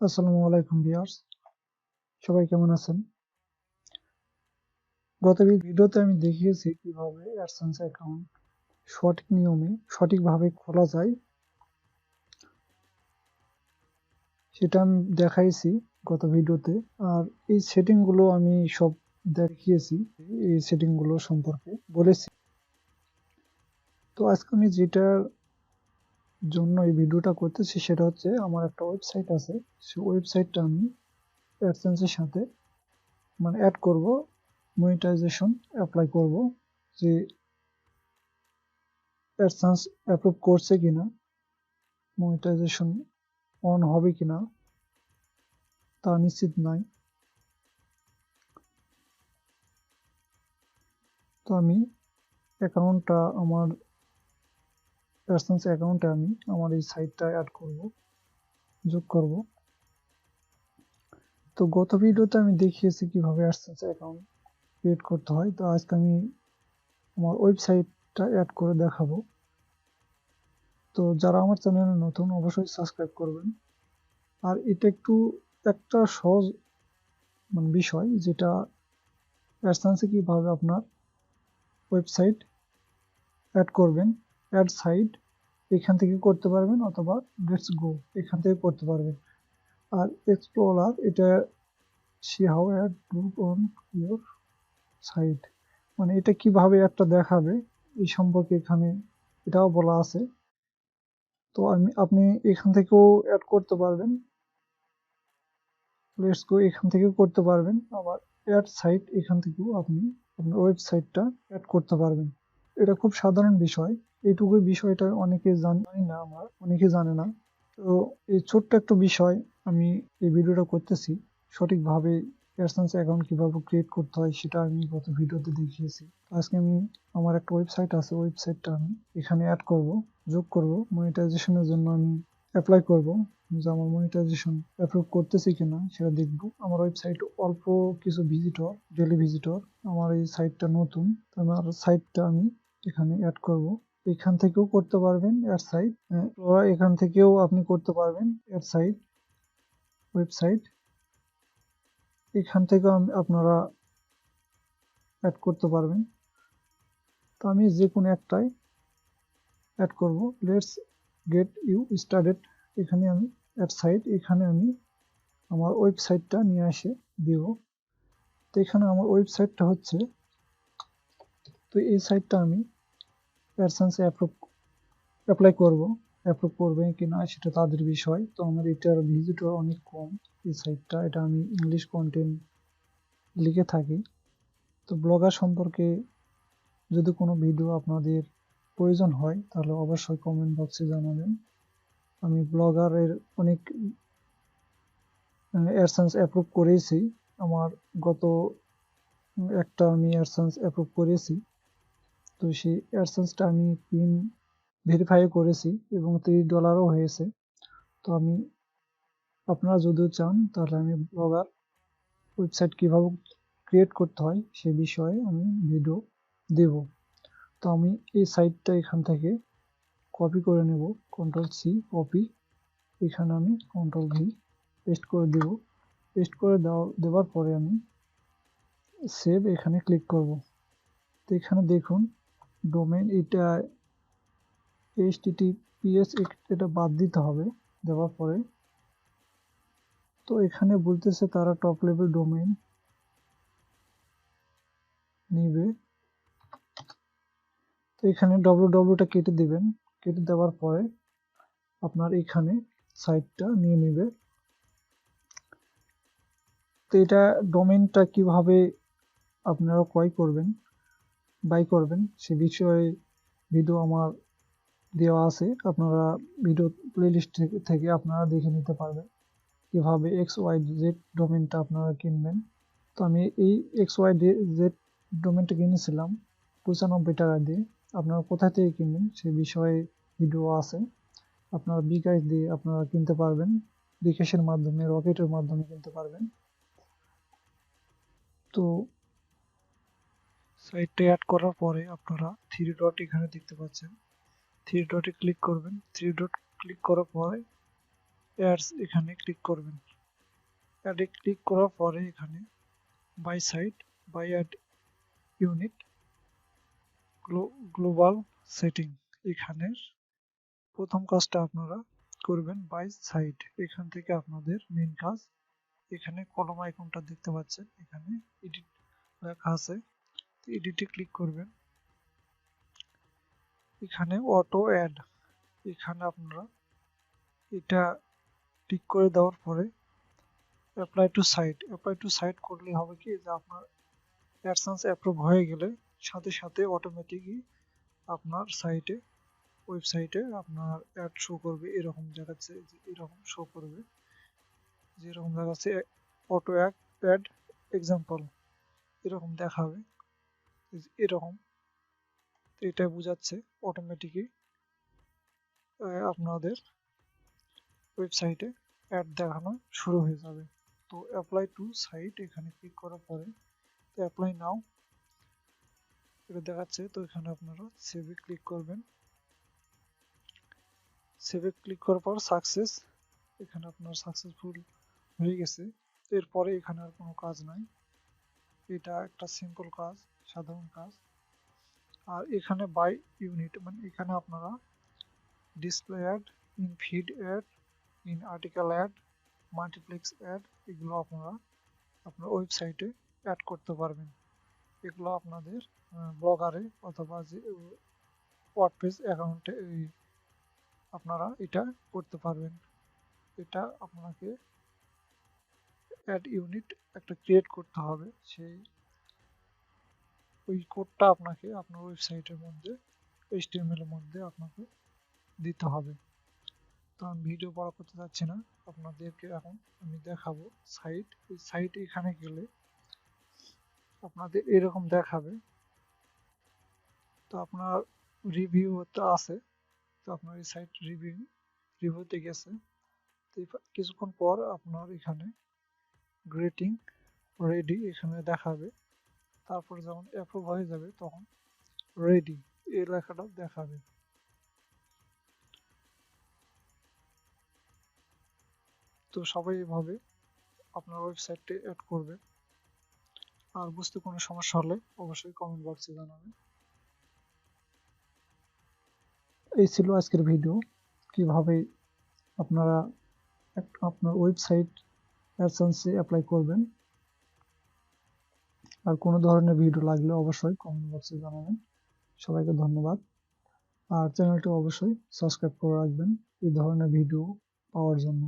আসসালামু আলাইকুম ভিউয়ার্স, সবাই কেমন আছেন? গত ভিডিওতে আমি দেখিয়েছি কিভাবে অ্যাডসেন্স অ্যাকাউন্ট সঠিক নিয়মে সঠিকভাবে খোলা যায়, সেটা আমি দেখাইছি গত ভিডিওতে। আর এই সেটিংগুলো আমি সব দেখিয়েছি, এই সেটিংগুলো সম্পর্কে বলেছি। তো আজকে আমি যেটার জন্য এই ভিডিওটা করতেছি সেটা হচ্ছে, আমার একটা ওয়েবসাইট আছে, সেই ওয়েবসাইটটা আমি অ্যাডসেন্সের সাথে অ্যাড করব, মনিটাইজেশন অ্যাপ্লাই করব, যে অ্যাডসেন্স অ্যাপ্রুভ করছে কিনা, মনিটাইজেশন অন হবে কিনা তা নিশ্চিত নয়। তো আমি অ্যাকাউন্টটা আমার অ্যাডসেন্স অ্যাকাউন্টে আমি আমার এই সাইটটা অ্যাড করব, যোগ করব। তো গত ভিডিওতে আমি দেখিয়েছি কিভাবে অ্যাডসেন্স অ্যাকাউন্ট ক্রিয়েট করতে হয়। তো আজকে আমি আমার ওয়েবসাইটটা অ্যাড করে দেখাবো। তো যারা আমার চ্যানেলে নতুন অবশ্যই সাবস্ক্রাইব করবেন। আর এটা একটা সহজ বিষয়, যেটা অ্যাডসেন্সে কিভাবে আপনার ওয়েবসাইট অ্যাড করবেন। অ্যাড সাইট এখান থেকে করতে পারবেন, অথবা লেটস গো এখান থেকে করতে পারবেন। আর এক্সপ্লোরার, এটা see how ad group on your site, এটা কিভাবে একটা দেখাবে এই সম্পর্কে এখানে এটাও বলা আছে। তো আপনি এখান থেকেও অ্যাড করতে পারবেন, লেটস গো এখান থেকেও করতে পারবেন। আবার অ্যাড সাইট এখান থেকেও আপনি আপনার ওয়েবসাইটটা অ্যাড করতে পারবেন। এটা খুব সাধারণ বিষয়, এইটুকুই বিষয়টা অনেকে জানি না, আমরা অনেকে জানে না। তো এই ছোট্ট একটা বিষয় আমি এই ভিডিওটা করতেছি, সঠিকভাবে অ্যাডসেন্স অ্যাকাউন্ট কিভাবে ক্রিয়েট করতে হয় সেটা আমি গত ভিডিওতে দেখিয়েছি। আজকে আমি আমার একটা ওয়েবসাইট আছে, ওয়েবসাইটটা আমি এখানে অ্যাড করব, যোগ করব। মনিটাইজেশনের জন্য আমি অ্যাপ্লাই করব, যে আমার মনিটাইজেশন অ্যাপ্রুভ করতেছি কিনা সেটা দেখব। আমার ওয়েবসাইট অল্প কিছু ভিজিটর, ডেইলি ভিজিটর, আমার এই সাইটটা নতুন, আমার সাইটটা আমি এখানে অ্যাড করব। এখান থেকেও করতে পারবেন অ্যাড সাইট, এখান থেকেও আপনি করতে পারবেন অ্যাড সাইট ওয়েবসাইট, এখান থেকেও আপনারা অ্যাড করতে পারবেন। তো আমি যে কোনো একটাই অ্যাড করব। লেটস গেট ইউ স্টার্টেড, এখানে আমি অ্যাড সাইট, এখানে আমি আমার ওয়েবসাইটটা নিয়ে এসে দিব। তো এখানে আমার ওয়েবসাইটটা হচ্ছে, তো এই সাইটটা আমি অ্যাডসেন্সে অ্যাপ্লাই করব। অ্যাপ্রুভ করবে কি না সেটা তাদের বিষয়। তো আমার এটার ভিজিটর অনেক কম এই সাইটটা, এটা আমি ইংলিশ কন্টেন্ট লিখে থাকি। তো ব্লগার সম্পর্কে যদি কোনো ভিডিও আপনাদের প্রয়োজন হয় তাহলে অবশ্যই কমেন্ট বক্সে জানাবেন। আমি ব্লগারের অনেক অ্যাডসেন্স অ্যাপ্রুভ করেছি, আমার গত একটা আমি অ্যাডসেন্স অ্যাপ্রুভ করেছি। তো সেই অ্যাডসেন্সটা আমি পিন ভেরিফাই করেছি এবং $30 হয়েছে। তো আপনারা যদিও চান তাহলে আমি ব্লগার ওয়েবসাইট কিভাবে ক্রিয়েট করতে হয় সে বিষয়ে আমি ভিডিও দেব। তো আমি এই সাইটটা এখান থেকে কপি করে নেব, Ctrl+C কপি, এখানে আমি Ctrl+V পেস্ট করে দেব। পেস্ট করে দেওয়ার পরে আমি সেভ এখানে ক্লিক করব। তো এখানে দেখুন ডোমেইন, এটা HTTPS এটা বাদ দিতে হবে দেওয়ার পরে। তো এখানে বলতেছে তারা টপ লেভেল ডোমেইন নিবে। তো এখানে www-টা কেটে দিবেন, কেটে দেওয়ার পরে আপনার এখানে সাইটটা নিয়ে নেবে। তো এটা ডোমেইনটা কিভাবে আপনারা বাই করবেন সে বিষয়ে ভিডিও আমার দেওয়া আছে, আপনারা ভিডিও প্লেলিস্ট থেকে আপনারা দেখে নিতে পারবেন কিভাবে XYZ ডোমেইনটা আপনারা কিনবেন। তো আমি এই XYZ ডোমেইনটা কিনেছিলাম $95 দিয়ে। আপনারা কোথা থেকে কিনবেন সে বিষয়ে ভিডিও আছে, আপনারা বিকাশ দিয়ে আপনারা কিনতে পারবেন, বিকাশের মাধ্যমে, রকেটের মাধ্যমে কিনতে পারবেন। তো সাইটটা অ্যাড করার পরে আপনারা 3 ডট এখানে দেখতে পাচ্ছেন, 3 ডটে ক্লিক করবেন। 3 ডট ক্লিক করার পরে অ্যাডস এখানে ক্লিক করবেন। অ্যাডে ক্লিক করার পরে এখানে by site, by ad unit, global setting, এখানে প্রথম কাজটা আপনারা করবেন বাই সাইট। এখান থেকে আপনাদের মেন কাজ, এখানে কলম আইকনটা দেখতে পাচ্ছেন, এখানে এডিট লেখা আছে, এডিটে ক্লিক করবেন। এখানে অটো অ্যাড, এখানে আপনারা এটা ক্লিক করে দেওয়ার পরে অ্যাপ্লাই টু সাইট করলে হবে কি যে আপনার অ্যাডসেন্স অ্যাপ্রুভ হয়ে গেলে সাথে সাথে অটোমেটিকই আপনার ওয়েবসাইটে আপনার অ্যাড শো করবে। এরকম দেখাচ্ছে যে এরকম শো করবে, যেরকম দেখাচ্ছে অটো অ্যাড এক্সাম্পল, এরকম দেখাবে, এরকম। এটা বোঝাচ্ছে অটোমেটিকই আপনাদের ওয়েবসাইটে অ্যাড দেখানো শুরু হয়ে যাবে। তো অ্যাপ্লাই টু সাইট এখানে ক্লিক করার পরে অ্যাপ্লাই নাও এটা দেখাচ্ছে। তো এখানে আপনারা সেভে ক্লিক করবেন। সেভে ক্লিক করার পর সাকসেস, এখানে আপনার সাকসেসফুল হয়ে গেছে। এরপরে এখানে আর কোনো কাজ নাই, এটা একটা সিম্পল কাজ, সাধারণ কাজ। আর এখানে বাই ইউনিট মানে এখানে আপনারা display ad, in feed ad, in article ad, multiplex ad, এগুলো আপনারা আপনার ওয়েবসাইটে অ্যাড করতে পারবেন। এগুলো আপনাদের ব্লগারে অথবা যে ওয়ার্ডপ্রেস অ্যাকাউন্টে আপনারা এটা করতে পারবেন। এটা আপনাকে অ্যাড ইউনিট একটা ক্রিয়েট করতে হবে, ওই কোডটা আপনাকে আপনার ওয়েবসাইটের মধ্যে HTML এর মধ্যে আপনাকে দিতে হবে। তো আমি ভিডিও বড় করতে যাচ্ছি না, আপনাদেরকে এখন আমি দেখাবো সাইট। এই সাইট এখানে গেলে আপনাদের এরকম দেখাবে। তো আপনার রিভিউ তো আছে, তো আপনার এই সাইট রিভিউতে গেছে। তো কিছুক্ষণ পর আপনার এখানে গ্রেটিং রেডি এখানে দেখাবে। তারপর যখন অ্যাপ্রুভ হয়ে যাবে তখন রেডি এই লেখাটা দেখাবে। তো সবাই এভাবে আপনার ওয়েবসাইটে অ্যাড করবে। আর বুঝতে কোনো সমস্যা হলে অবশ্যই কমেন্ট বক্সে জানাবেন। এই ছিল আজকের ভিডিও, কিভাবে আপনারা আপনার ওয়েবসাইট অ্যাডসেন্সে অ্যাপ্লাই করবেন। আর কোনো ধরনের ভিডিও লাগলে অবশ্যই কমেন্ট বক্সে জানাবেন। সবাইকে ধন্যবাদ। আর চ্যানেলটি অবশ্যই সাবস্ক্রাইব করে রাখবেন এই ধরনের ভিডিও পাওয়ার জন্য।